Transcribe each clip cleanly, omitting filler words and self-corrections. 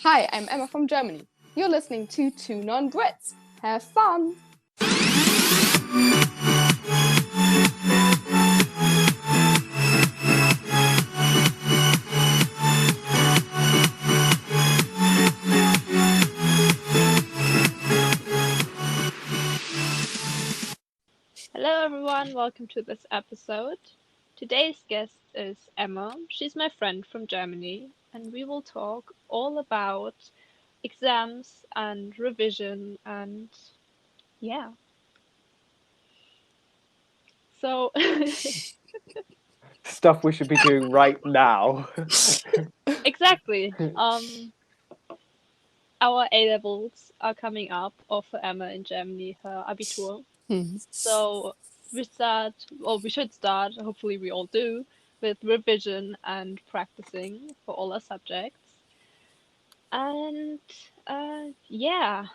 Hi, I'm Emma from Germany. You're listening to Two Non-Brits. Have fun! Hello everyone, welcome to this episode. Today's guest is Emma. She's my friend from Germany, and we will talk all about exams and revision and yeah. So Stuff we should be doing right now. exactly. Our A levels are coming up, or for Emma in Germany, her Abitur. So we should start, hopefully we all do, with revision and practicing for all our subjects. And yeah,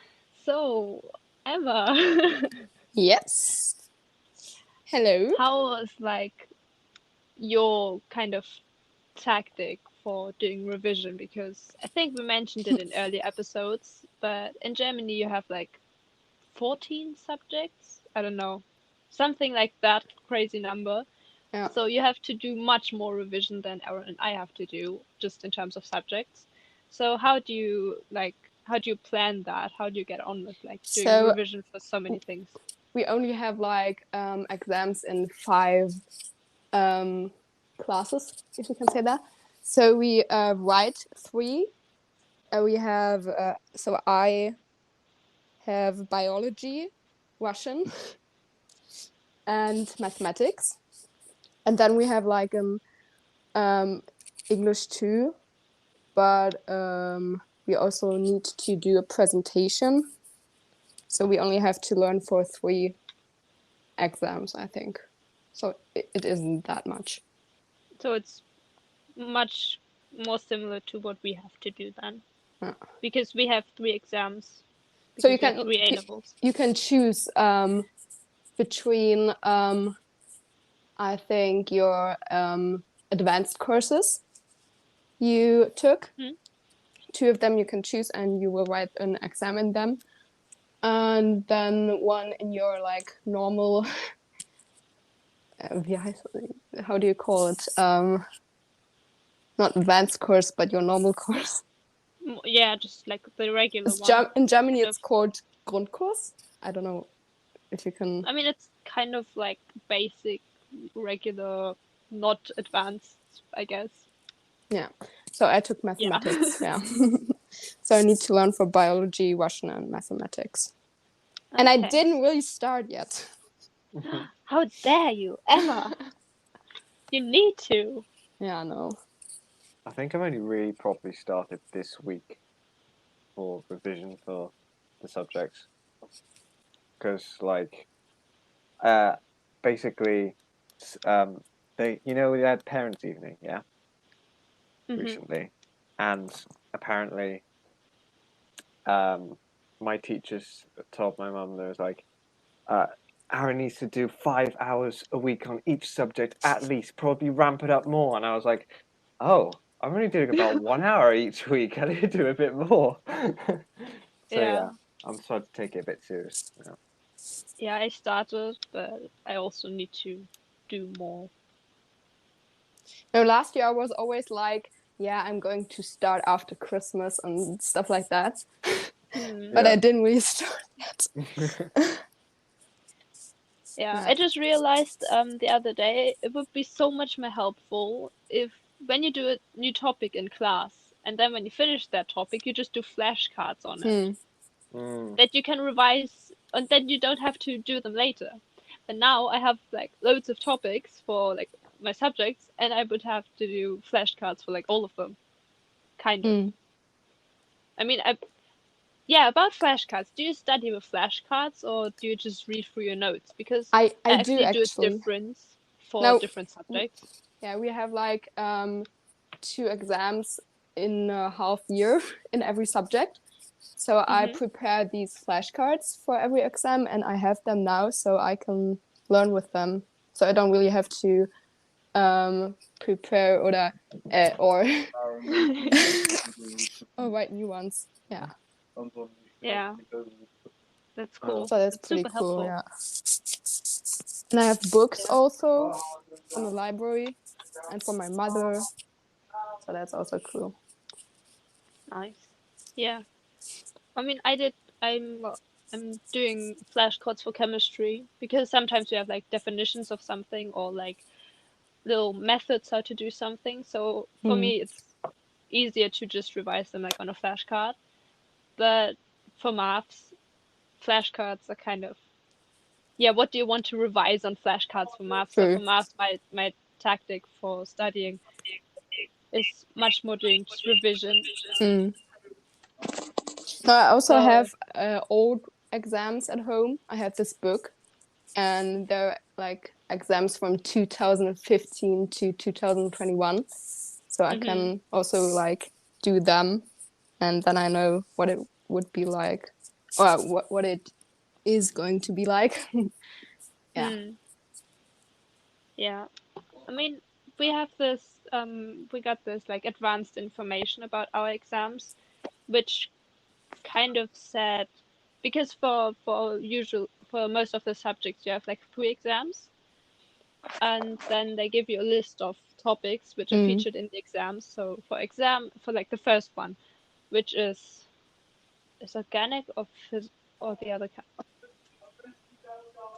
so Emma, Yes. Hello. how was like your kind of tactic for doing revision? Because I think we mentioned it in earlier episodes, but in Germany you have like 14 subjects. I don't know, something like that crazy number. Yeah. So you have to do much more revision than Aaron and I have to do, just in terms of subjects. So how do you plan that? How do you get on with like doing So revision for so many things? we only have like exams in 5 classes, if you can say that. So we write 3. We have so I have biology, Russian, and mathematics, and then we have like English too, but we also need to do a presentation. So we only have to learn for 3 exams, I think. So it isn't that much. So it's much more similar to what we have to do then. Yeah. Because we have 3 exams. So Because we have 3 A levels. you can choose between I think your advanced courses you took. 2 of them you can choose, and you will write an exam in them. And then one in your like normal how do you call it? Not advanced course, but your normal course. Yeah, just like the regular one. In Germany, it's called Grundkurs. I don't know if you can. I mean, it's kind of like basic, regular, not advanced, I guess. Yeah. So I took mathematics. Yeah. So I need to learn for biology, Russian, and mathematics. Okay. And I didn't really start yet. How dare you, Emma? You need to. Yeah, I know. I think I've only really properly started this week for revision for the subjects. Because, like, basically, we had parents' evening, yeah, recently, and apparently, my teachers told my mum there was like, Aaron needs to do 5 hours a week on each subject at least, probably ramp it up more. And I was like, oh, I'm only doing about 1 hour each week. I need to do a bit more. Yeah, I'm starting to take it a bit serious now. Yeah, I started, but I also need to do more. No, last year I was always like, yeah, I'm going to start after Christmas and stuff like that. But I didn't really start yet. Yeah, I just realized the other day it would be so much more helpful if when you do a new topic in class and then when you finish that topic you just do flashcards on it. That you can revise and then you don't have to do them later. But now I have like loads of topics for like my subjects and I would have to do flashcards for like all of them. Kind of. I mean, about flashcards. Do you study with flashcards or do you just read through your notes? Because I do actually do it different for different subjects. Yeah, we have like 2 exams in a half year in every subject. So I prepare these flashcards for every exam and I have them now so I can learn with them. So I don't really have to prepare or oh, write new ones. Yeah. Yeah, that's cool. So that's It's pretty super cool. helpful. Yeah. And I have books also from the library and from my mother. So that's also cool. Nice. Yeah. I mean, I'm doing flashcards for chemistry because sometimes we have like definitions of something or like little methods how to do something. So for me, it's easier to just revise them like on a flashcard. But for maths, flashcards are kind of, yeah, what do you want to revise on flashcards for maths? So True. for maths, my tactic for studying is much more doing just revision. I also So have old exams at home. I have this book, and they're like exams from 2015 to 2021. So I can also like do them, and then I know what it would be like, or what it is going to be like. Yeah. Yeah. I mean, we have this, we got this like advanced information about our exams, which kind of said, because for most of the subjects you have like 3 exams, and then they give you a list of topics which are featured in the exams. So for like the first one, which is organic or the other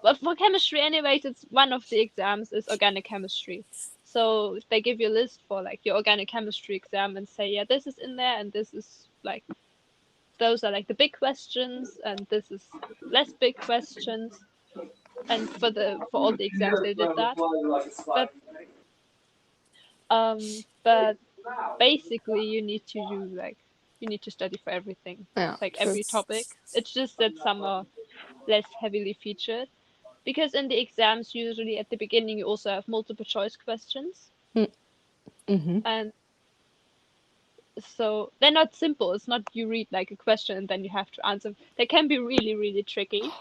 but for chemistry anyways, it's one of the exams is organic chemistry. So they give you a list for like your organic chemistry exam and say, yeah, this is in there and this is like, those are like the big questions and this is less big questions. And for all the exams they did that. But basically you need to do like, you need to study for everything, Yeah. like True. every topic. It's just that some are less heavily featured. Because in the exams, usually at the beginning, you also have multiple choice questions. And so they're not simple. It's not you read like a question and then you have to answer. They can be really, really tricky.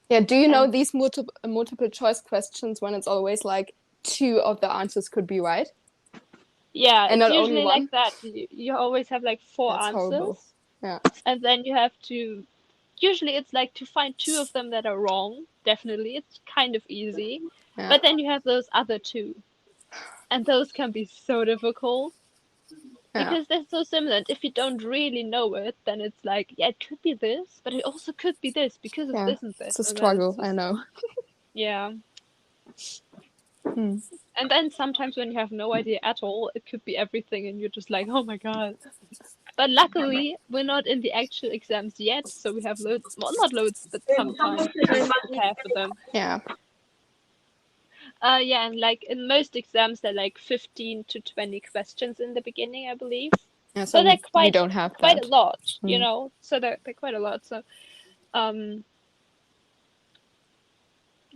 Yeah. Do you know these multiple choice questions when it's always like 2 of the answers could be right? Yeah, And it's not only usually like one? that. You always have like 4 That's horrible. answers. Yeah. And then you have to, usually it's like to find 2 of them that are wrong. Definitely. It's kind of easy. Yeah. But then you have those other 2. And those can be so difficult. Yeah. Because they're so similar. And if you don't really know it, then it's like, yeah, it could be this, but it also could be this because of Yeah. this and this. It's a And then struggle. I know. yeah. And then sometimes when you have no idea at all, it could be everything, and you're just like, oh my god. But luckily, we're not in the actual exams yet, so we have loads. Well, not loads, but sometimes we prepare for them. Yeah. Yeah, and like in most exams, they're like 15 to 20 questions in the beginning, I believe. Yeah. So they're we don't have quite that. a lot, you know. So they're quite a lot. So,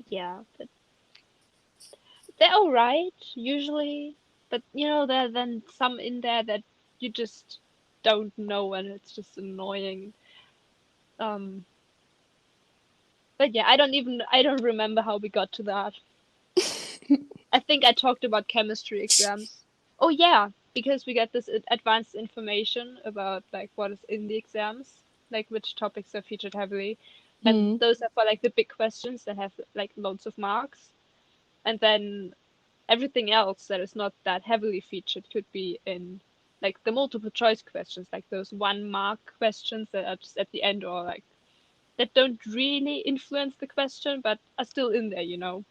yeah, but they're all right usually. But you know, there are then some in there that you just don't know, and it's just annoying. Um, but yeah, I don't remember how we got to that. I think I talked about chemistry exams. Oh yeah, because we get this advanced information about like what is in the exams, like which topics are featured heavily, and those are for like the big questions that have like loads of marks, and then everything else that is not that heavily featured could be in like the multiple choice questions, like those 1 mark questions that are just at the end or like that don't really influence the question but are still in there, you know.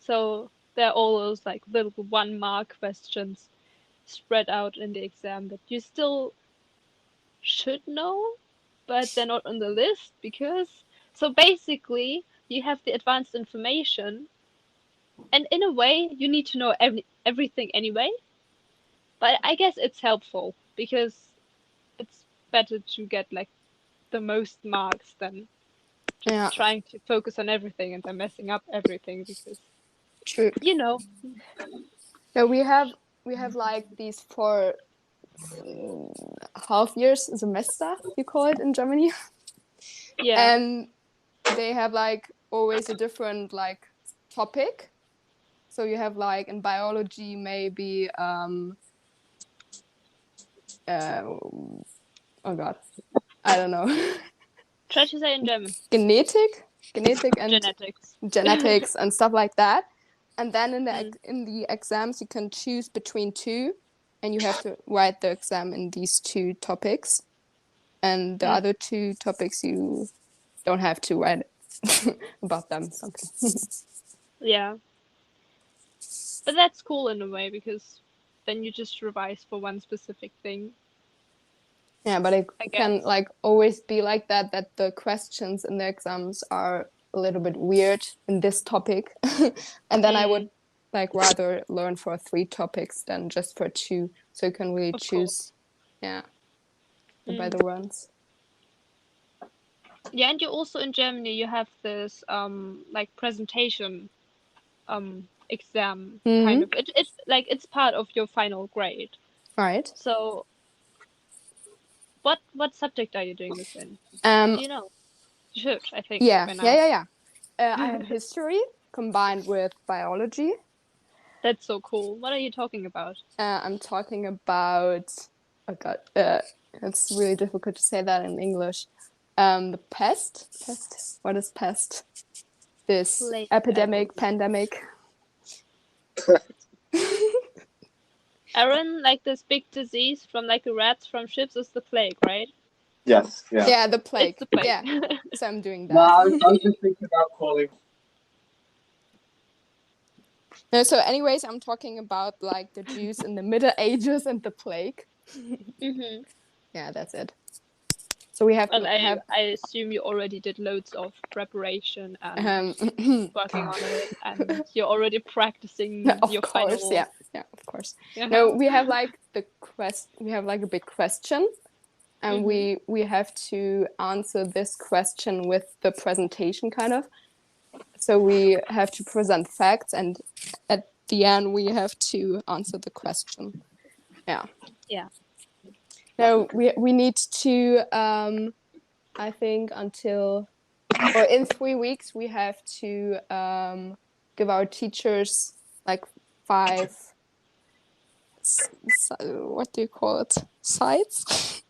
So there are all those like little 1 mark questions spread out in the exam that you still should know, but they're not on the list because. So basically, you have the advanced information, and in a way, you need to know everything anyway. But I guess it's helpful because it's better to get like the most marks than just trying to focus on everything and then messing up everything because True. you know. Yeah, we have like these 4 half years semester, you call it in Germany. Yeah. And they have like always a different like topic. So you have like in biology maybe oh god, I don't know. Try to say in German. genetic and Genetics. and stuff like that. And then in the exams you can choose between two, and you have to write the exam in these two topics. And the other two topics you don't have to write about them something. Yeah. But that's cool in a way, because then you just revise for one specific thing. Yeah, but it I can guess. like always be like that the questions in the exams are a little bit weird in this topic. And then I would like rather learn for 3 topics than just for 2, so you can really Of choose course. the better ones. Yeah, and you also in Germany you have this like presentation exam kind of. It's like it's part of your final grade. Right. So what subject are you doing this in? Do you know? You should, I think, by now. Yeah. I have history combined with biology. That's so cool. What are you talking about? I'm talking about, oh god, it's really difficult to say that in English. The pest. What is pest? This Plague, epidemic, pandemic. Aron, like this big disease from like the rats from ships is the plague, right? Yes, yeah. Yeah, the plague. It's the plague. Yeah. So I'm doing that. No, I was just thinking about calling. No, so anyways, I'm talking about like the Jews in the Middle Ages and the plague. Yeah, that's it. So we have Well, to have. I assume you already did loads of preparation and working on it, and you're already practicing Of your course, final. yeah, of course. No, we have like we have like a big question, and we have to answer this question with the presentation kind of. So we have to present facts, and at the end we have to answer the question. Yeah. No, we need to I think until or in 3 weeks we have to give our teachers like 5 what do you call it, sites.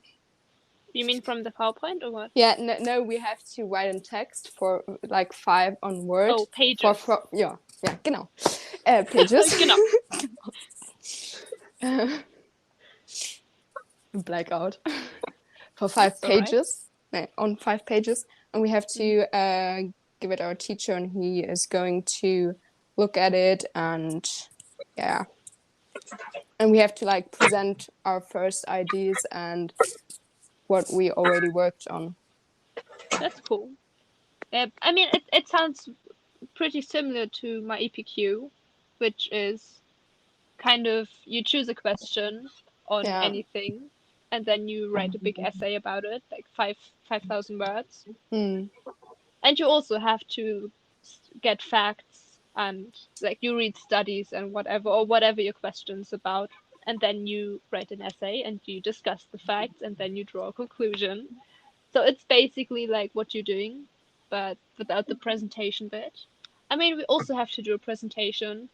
You mean from the PowerPoint or what? Yeah, no, we have to write in text for like 5 on Word. Oh, pages. Yeah, genau. Pages. Genau. Blackout. For 5 pages. Right. No, on 5 pages, and we have to give it our teacher, and he is going to look at it, and and we have to like present our first ideas and what we already worked on. That's cool. I mean, it sounds pretty similar to my EPQ, which is kind of you choose a question on anything, and then you write a big essay about it, like 5,000 words. And you also have to get facts, and like you read studies and whatever your question's about, and then you write an essay and you discuss the facts, and then you draw a conclusion. So it's basically like what you're doing, but without the presentation bit. I mean, we also have to do a presentation,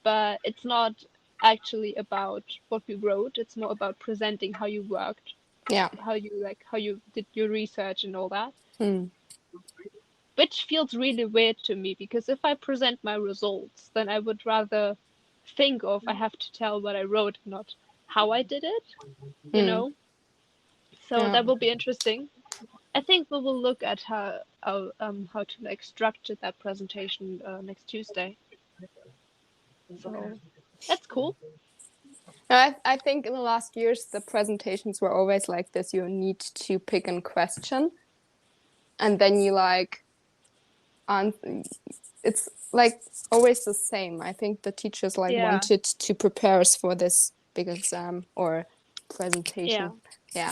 but it's not actually about what we wrote. It's more about presenting how you worked. Yeah. How you did your research and all that. Which feels really weird to me, because if I present my results, then I would rather think of I have to tell what I wrote, not how I did it. You know? So that will be interesting. I think we will look at how to like structure that presentation next Tuesday. So that's cool. I think in the last years the presentations were always like this. You need to pick a question, and then you like it's like always the same. I think the teachers like wanted to prepare us for this big exam or presentation. Yeah.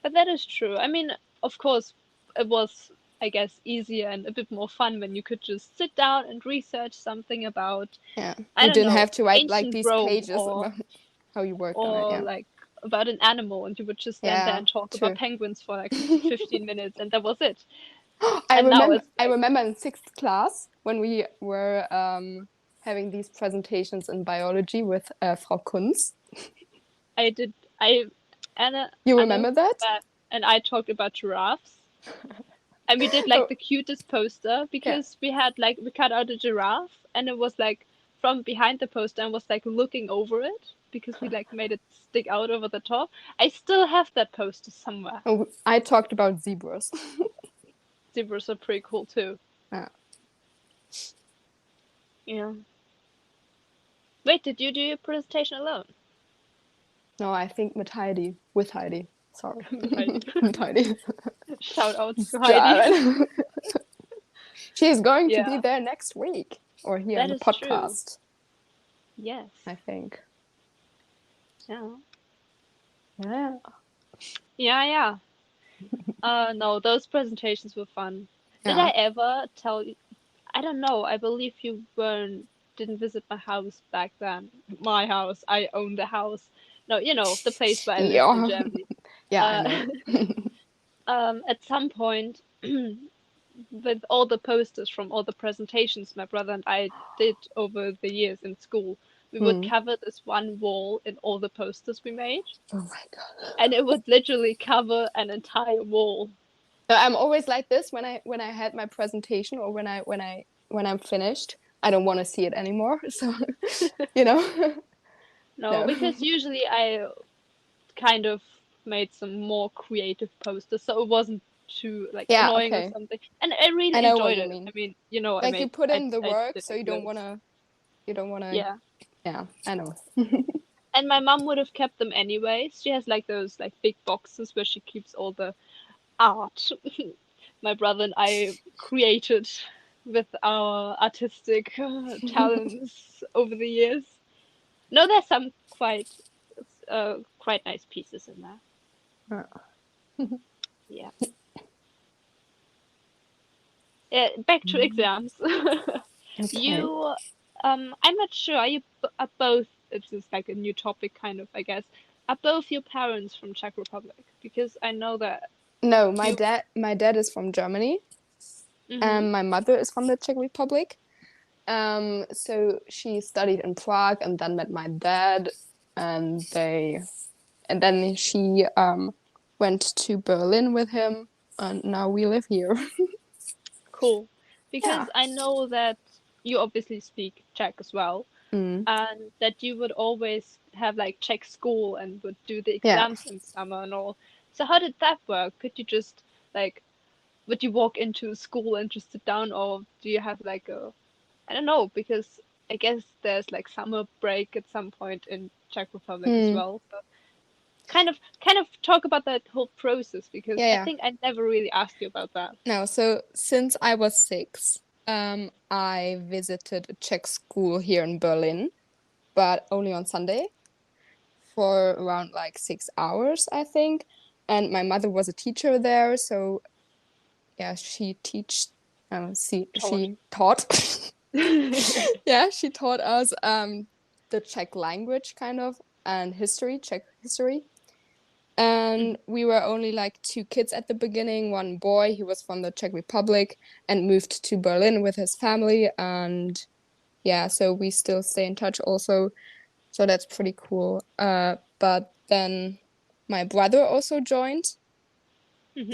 But that is true. I mean, of course, it was, I guess, easier and a bit more fun when you could just sit down and research something about. Yeah. I didn't know, have to write like these Rome pages or, about how you worked on or it. Yeah. like about an animal, and you would just stand there and talk about penguins for like 15 minutes, and that was it. And now it's I like- remember in 6th class when we were having these presentations in biology with Frau Kunz. Anna, You Anna remember that? and I talked about giraffes. And we did like Oh. the cutest poster because we cut out a giraffe and it was like from behind the poster and was like looking over it because we like made it stick out over the top. I still have that poster somewhere. Oh, I talked about zebras. Zebras are pretty cool too. Yeah. Yeah. Wait, did you do your presentation alone? No, I think with Heidi. Sorry. Heidi. With Heidi. Shout out to Heidi. She's going to Yeah. be there next week or here That on the is true. podcast. Yes. I think. Yeah. Yeah. Yeah. No, those presentations were fun. Did Yeah. I ever tell you? I don't know. I believe you didn't visit my house back then. My house. I own the house. No, you know, the place where I lived in Yeah. Germany. Yeah, I know. At some point, with all the posters from all the presentations my brother and I did over the years in school, we would cover this one wall in all the posters we made. Oh my god. And it would literally cover an entire wall. So I'm always like this when I had my presentation or when I'm finished. I don't want to see it anymore. So you know. No, because usually I kind of made some more creative posters, so it wasn't too like annoying or something. And I really enjoyed it. Mean. I mean, you know, like you put in the work, did so you don't wanna. Yeah. Yeah, I know. And my mom would have kept them anyway. She has like those like big boxes where she keeps all the art my brother and I created with our artistic talents over the years. No, there's some quite nice pieces in there. Yeah. Yeah. Back to exams. Okay. You, I'm not sure. Are both? It's just like a new topic, kind of, I guess. Are both your parents from Czech Republic? Because I know that. No, my dad is from Germany. And my mother is from the Czech Republic. So she studied in Prague and then met my dad, and then she went to Berlin with him, and now we live here. Cool. Because I know that you obviously speak Czech as well, Mm. and that you would always have like Czech school and would do the exams in summer and all. So how did that work? Could you just like, would you walk into school and just sit down, or do you have like I don't know, because I guess there's like summer break at some point in Czech Republic as well. So kind of talk about that whole process, because I think I never really asked you about that. No, so since I was 6, I visited a Czech school here in Berlin, but only on Sunday for around like 6 hours, I think. And my mother was a teacher there, so yeah, she taught. Yeah, she taught us the Czech language kind of and Czech history. And we were only like 2 kids at the beginning. One boy, he was from the Czech Republic and moved to Berlin with his family. And yeah, so we still stay in touch also. So that's pretty cool. But then my brother also joined.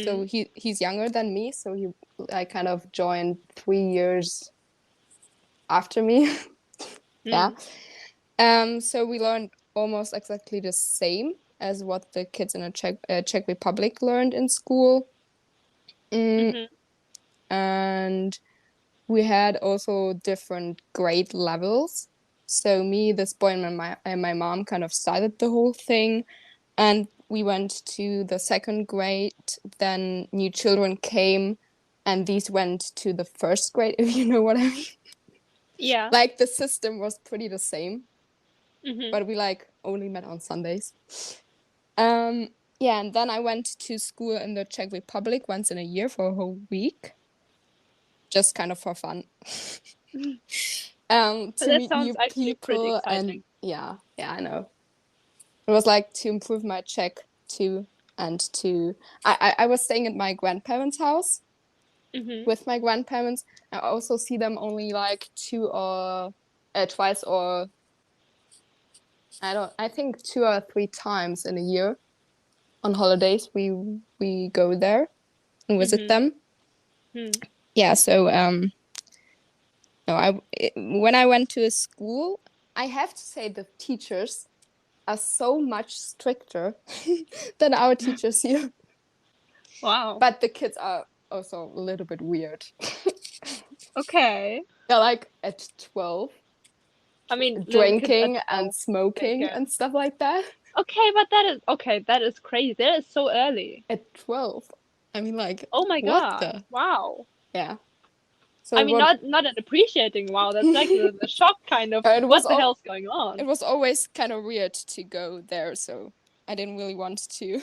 So he's younger than me. So I kind of joined 3 years after me. Yeah. So we learned almost exactly the same as what the kids in the Czech Republic learned in school. And we had also different grade levels. So me, this boy, and my mom kind of started the whole thing. And we went to the 2nd grade. Then new children came, and these went to the 1st grade, if you know what I mean. Yeah. Like the system was pretty the same. But we like only met on Sundays. Yeah, and then I went to school in the Czech Republic once in a year for a whole week, just kind of for fun. To meet new people, and yeah, I know. It was like to improve my Czech too, and I was staying at my grandparents' house, with my grandparents. I also see them only like twice or I think 2 or 3 times in a year. On holidays, we go there and visit them. Yeah, so no, when I went to a school, I have to say the teachers are so much stricter than our teachers here. Wow. But the kids are also a little bit weird. Okay. They're like at 12. I mean, drinking little kids at and 12, smoking and stuff like that. Okay, but that is crazy. That is so early. At 12. I mean, like, Oh my what God. the? Wow. Yeah. So I mean, not an appreciating wow. That's like the shock kind of. What the hell's going on? It was always kind of weird to go there, so I didn't really want to.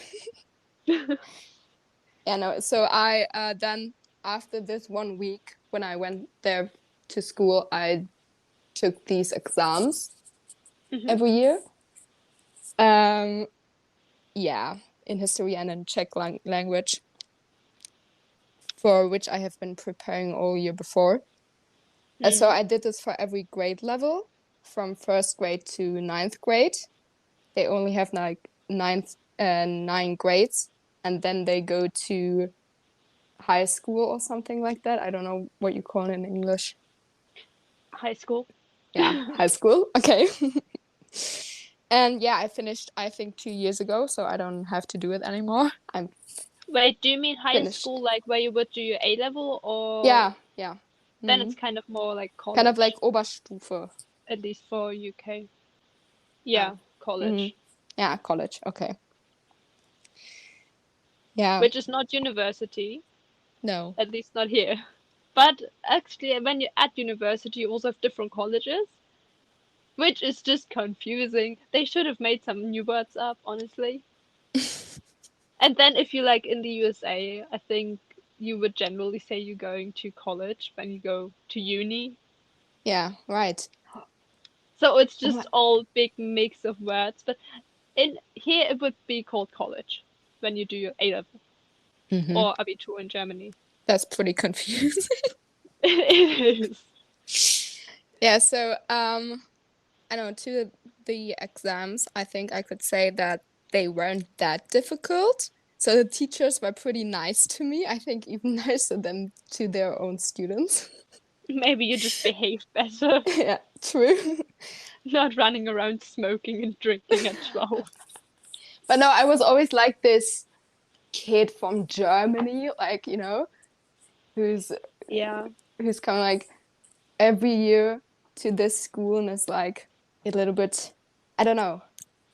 Yeah, no. So I then after this 1 week when I went there to school, I took these exams every year. Yeah, in history and in Czech language, for which I have been preparing all year before. So I did this for every grade level, from 1st grade to 9th grade. They only have like 9 grades, and then they go to high school or something like that. I don't know what you call it in English. High school. Yeah, high school. Okay. And yeah, I finished, I think 2 years ago, so I don't have to do it anymore. Wait, do you mean high finished. school, like where you would do your A level, or? Yeah. Then it's kind of more like college. Kind of like Oberstufe. At least for UK. Yeah, college. Yeah, college. Okay. Yeah. Which is not university. No. At least not here. But actually, when you're at university, you also have different colleges, which is just confusing. They should have made some new words up, honestly. And then if you like in the USA, I think you would generally say you're going to college when you go to uni. Yeah, right. So it's just all big mix of words. But in here it would be called college when you do your A level or Abitur in Germany. That's pretty confusing. It is. Yeah, so I don't know, to the exams, I think I could say that they weren't that difficult. So the teachers were pretty nice to me. I think even nicer than to their own students. Maybe you just behave better. Yeah, true. Not running around smoking and drinking at 12. But no, I was always like this kid from Germany, like, you know, who's coming like every year to this school and is like a little bit, I don't know,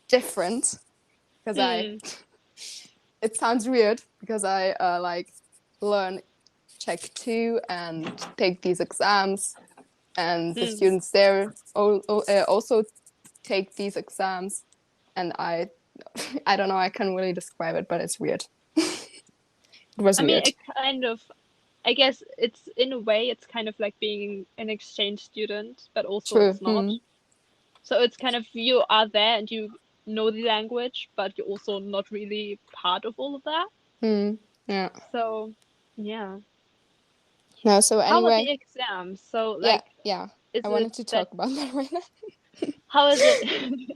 different. Because it sounds weird because I like learn Czech too and take these exams, and the students there also take these exams, and I don't know, I can't really describe it, but it's weird. It was weird. I mean, it kind of, I guess it's in a way it's kind of like being an exchange student, but also it's not. So it's kind of you are there and you know the language, but you're also not really part of all of that. Yeah. So yeah. No, so anyway. How are the exams? So like yeah. I wanted to talk about that right now. How is it?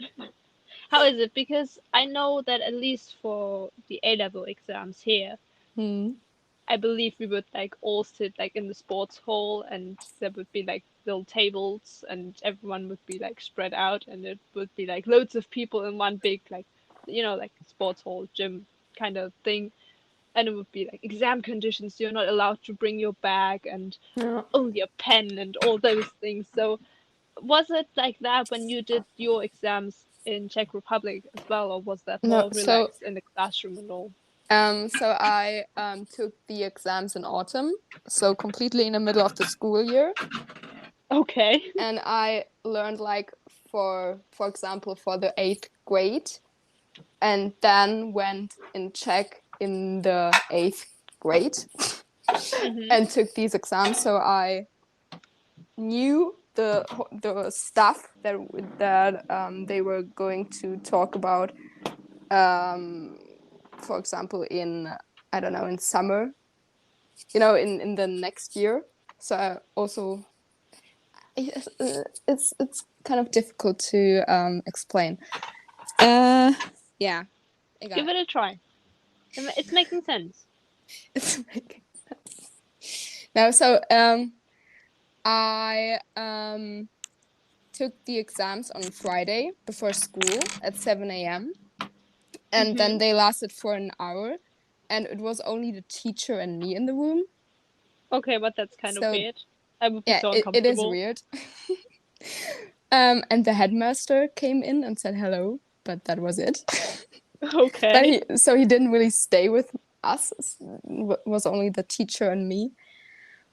How is it? Because I know that at least for the A level exams here, I believe we would like all sit like in the sports hall, and there would be like little tables, and everyone would be like spread out, and it would be like loads of people in one big like, you know, like sports hall gym kind of thing, and it would be like exam conditions. You're not allowed to bring your bag and only a pen and all those things. So was it like that when you did your exams in Czech Republic as well, or was that more relaxed in the classroom and all? So I took the exams in autumn, so completely in the middle of the school year. Okay. And I learned like for example for the 8th grade, and then went in Czech in the 8th grade and took these exams. So I knew the stuff that they were going to talk about. For example, in, I don't know, in summer, in the next year. So I also, it's kind of difficult to explain. Yeah. Give it a try. It's making sense. It's making sense. No, so I took the exams on Friday before school at 7 a.m. And then they lasted for an hour, and it was only the teacher and me in the room. Okay, but that's kind of So, weird. I would be Yeah, so it is uncomfortable. weird. And the headmaster came in and said hello, but that was it. Okay. So he didn't really stay with us. It was only the teacher and me.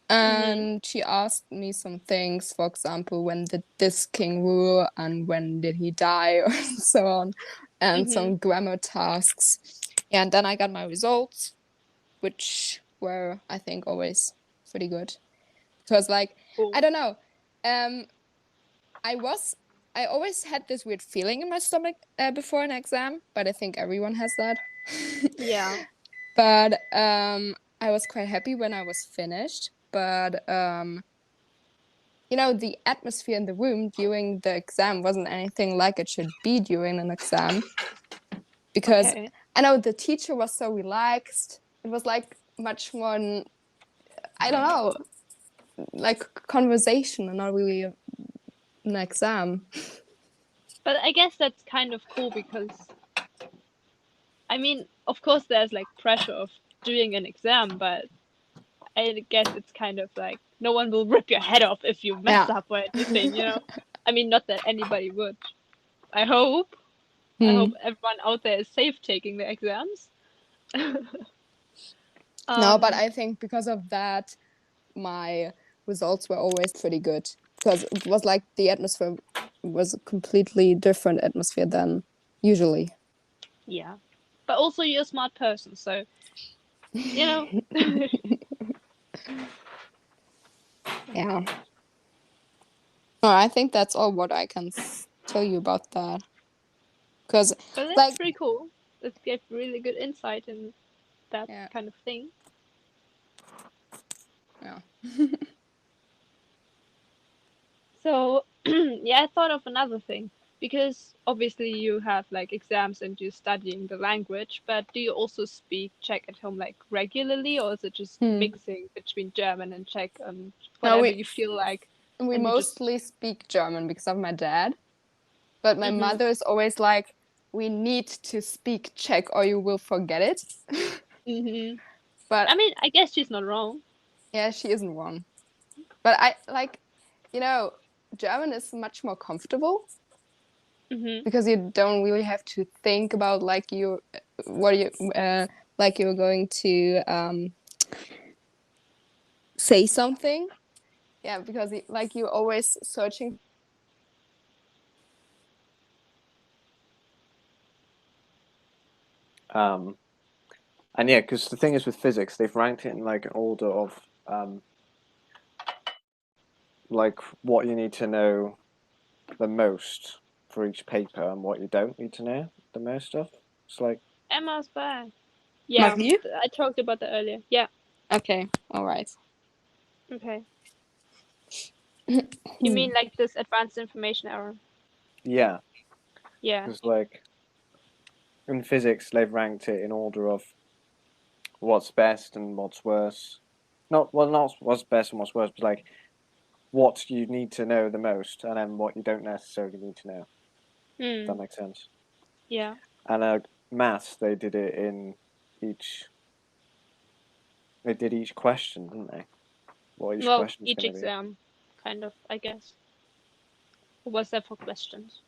And she asked me some things, for example, when did this king rule and when did he die, or so on, and some grammar tasks. Yeah, and then I got my results, which were, I think, always pretty good. Because, like, Cool. I don't know, I always had this weird feeling in my stomach before an exam, but I think everyone has that. Yeah. But I was quite happy when I was finished. But the atmosphere in the room during the exam wasn't anything like it should be during an exam. Because Okay. I know the teacher was so relaxed. It was like much more, I don't know, like conversation and not really an exam. But I guess that's kind of cool because, I mean, of course there's like pressure of doing an exam, but I guess it's kind of like no one will rip your head off if you mess up or anything, I mean, not that anybody would. I hope. I hope everyone out there is safe taking the exams. No, but I think because of that, my results were always pretty good. Because it was like the atmosphere was a completely different atmosphere than usually. Yeah. But also you're a smart person, so, Yeah. No, I think that's all what I can tell you about that. Because, But that's like, pretty cool. It gave really good insight in that Yeah. kind of thing. Yeah. So, yeah, I thought of another thing. Because obviously you have like exams and you're studying the language, but do you also speak Czech at home like regularly, or is it just mixing between German and Czech and whatever you feel like? We and you just mostly speak German because of my dad. But my mother is always like, we need to speak Czech or you will forget it. But I mean, I guess she's not wrong. yeah, she isn't wrong. But I like, German is much more comfortable because you don't really have to think about like you're going to say something. Yeah, because like you're always searching. And yeah, because the thing is with physics, they've ranked it in like an order of like what you need to know the most for each paper and what you don't need to know the most of. It's like Emma's back. Yeah, you? I talked about that earlier. Yeah. Okay, all right. Okay. You mean like this advanced information error? yeah, Yeah. because like in physics, they've ranked it in order of what's best and what's worse. Not what's best and what's worse, but like what you need to know the most, and then what you don't necessarily need to know. If that makes sense. Yeah. And maths, they did it in each. They did each question, didn't they? What each question's each going to be. exam, kind of, I guess. Or was that for questions?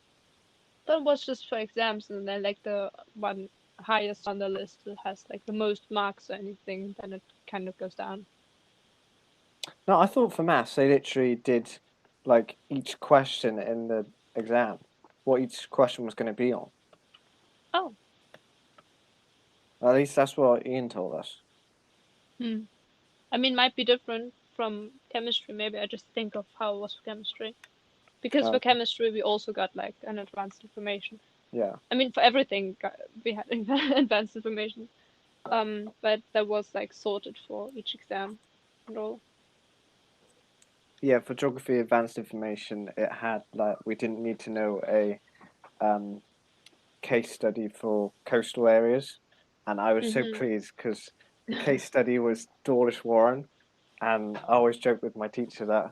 That was just for exams, and then like the one highest on the list that has like the most marks or anything, then it kind of goes down. No, I thought for maths they literally did like each question in the exam, what each question was going to be on. Oh. At least that's what Ian told us. I mean, might be different from chemistry. Maybe I just think of how it was for chemistry. Because for chemistry, we also got like an advanced information. Yeah. I mean, for everything, we had advanced information. But that was like sorted for each exam and all. Yeah, for geography advanced information, it had like we didn't need to know a case study for coastal areas, and I was so pleased because the case study was Dawlish Warren, and I always joke with my teacher that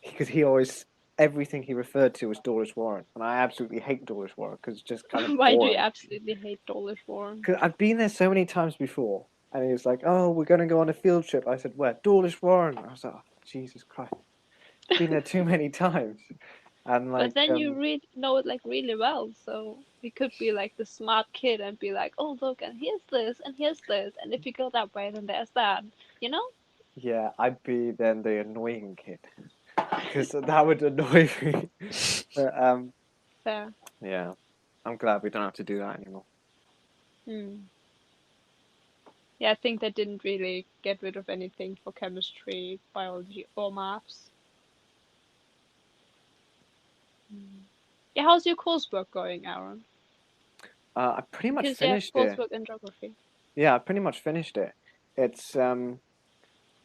because he always everything he referred to was Dawlish Warren, and I absolutely hate Dawlish Warren because it's just kind of Why do you boring. absolutely hate Dawlish Warren? Because I've been there so many times before, and he was like, "Oh, we're going to go on a field trip." I said, "Where?" Dawlish Warren. I was like, oh, "Jesus Christ, been there too many times." And But like, then you know it like really well, so you could be like the smart kid and be like, "Oh, look, and here's this, and here's this, and if you go that way, then there's that," you know? yeah, I'd be then the annoying kid because that would annoy me. But Fair. yeah, I'm glad we don't have to do that anymore. Yeah, I think they didn't really get rid of anything for chemistry, biology, or maths. Yeah, how's your coursework going, Aaron? I pretty much Because you have finished it. coursework in geography. Yeah, I pretty much finished it. It's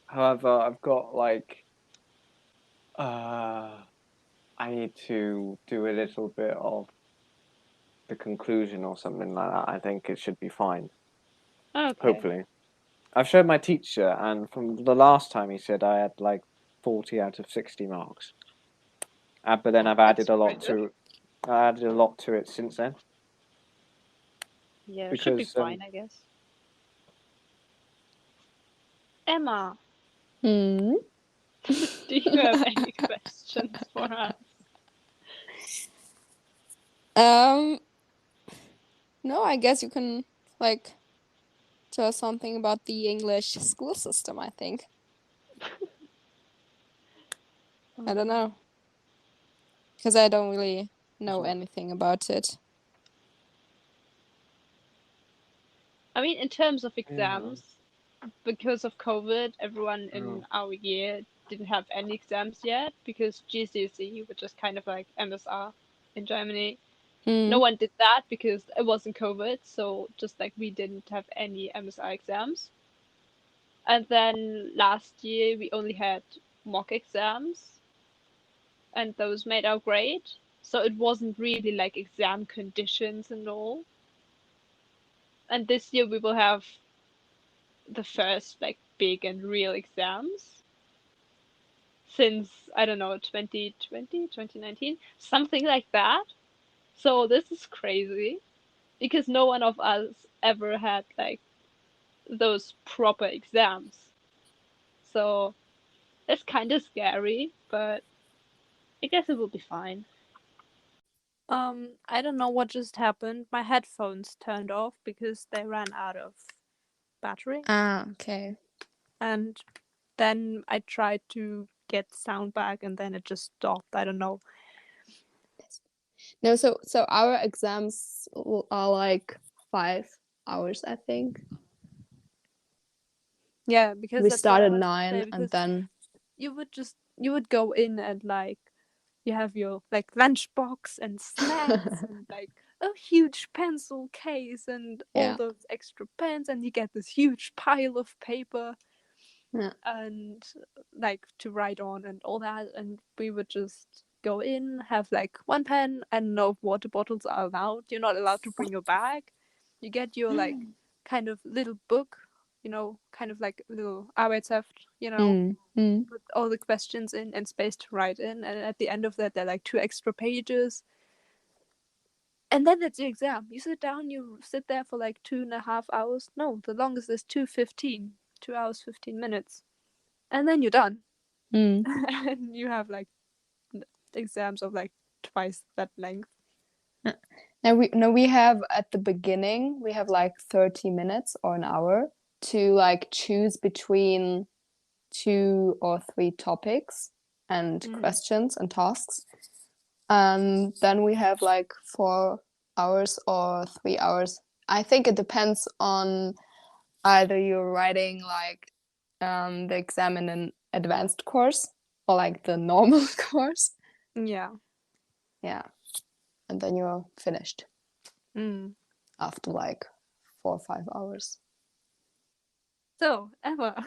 however, I've got like I need to do a little bit of the conclusion or something like that. I think it should be fine. Okay. Hopefully. I've showed my teacher, and from the last time he said I had like 40 out of 60 marks. But then I've added a lot to it since then. Yeah, it should be Because fine, I guess. Emma, Hmm. do you have any questions for us? No, I guess you can like tell us something about the English school system, I think. I don't know. Because I don't really know anything about it. I mean, in terms of exams, because of COVID, everyone in our year didn't have any exams yet because GCSE, which is kind of like MSR in Germany, no one did that because it wasn't COVID. So just like we didn't have any MSR exams. And then last year we only had mock exams, and those made our grade. So it wasn't really like exam conditions and all. And this year we will have the first like big and real exams since I don't know 2020, 2019, something like that. So this is crazy because no one of us ever had like those proper exams. So it's kind of scary, but I guess it will be fine. I don't know what just happened. My headphones turned off because they ran out of battery. Ah, okay. And then I tried to get sound back and then it just stopped. I don't know. No, so our exams are like 5 hours, I think. Yeah, because We that's what I started wanted to 9 say, and because then you would go in and like you have your like lunchbox and snacks and like a huge pencil case and all those extra pens, and you get this huge pile of paper and like to write on and all that, and we would just go in, have like one pen, and no water bottles are allowed. You're not allowed to bring your bag. You get your like kind of little book, kind of like little Arbeitsheft, with all the questions in and space to write in, and at the end of that there are like 2 extra pages. And then that's the exam. You sit down, you sit there for like 2.5 hours. No, the longest is 2:15, 2 hours 15 minutes, and then you're done. And you have like exams of like twice that length. Now we have at the beginning we have like 30 minutes or an hour to like choose between 2 or 3 topics and questions and tasks. And then we have like 4 hours or 3 hours. I think it depends on either you're writing like the exam in an advanced course or like the normal course. Yeah. And then you're finished Mm. after like 4 or 5 hours. So, Emma,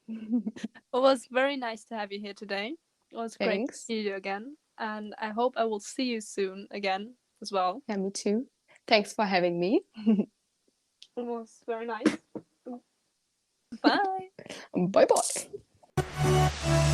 it was very nice to have you here today. It was great to Thanks. see you again. And I hope I will see you soon again as well. Yeah, me too. Thanks for having me. It was very nice. Bye. Bye bye.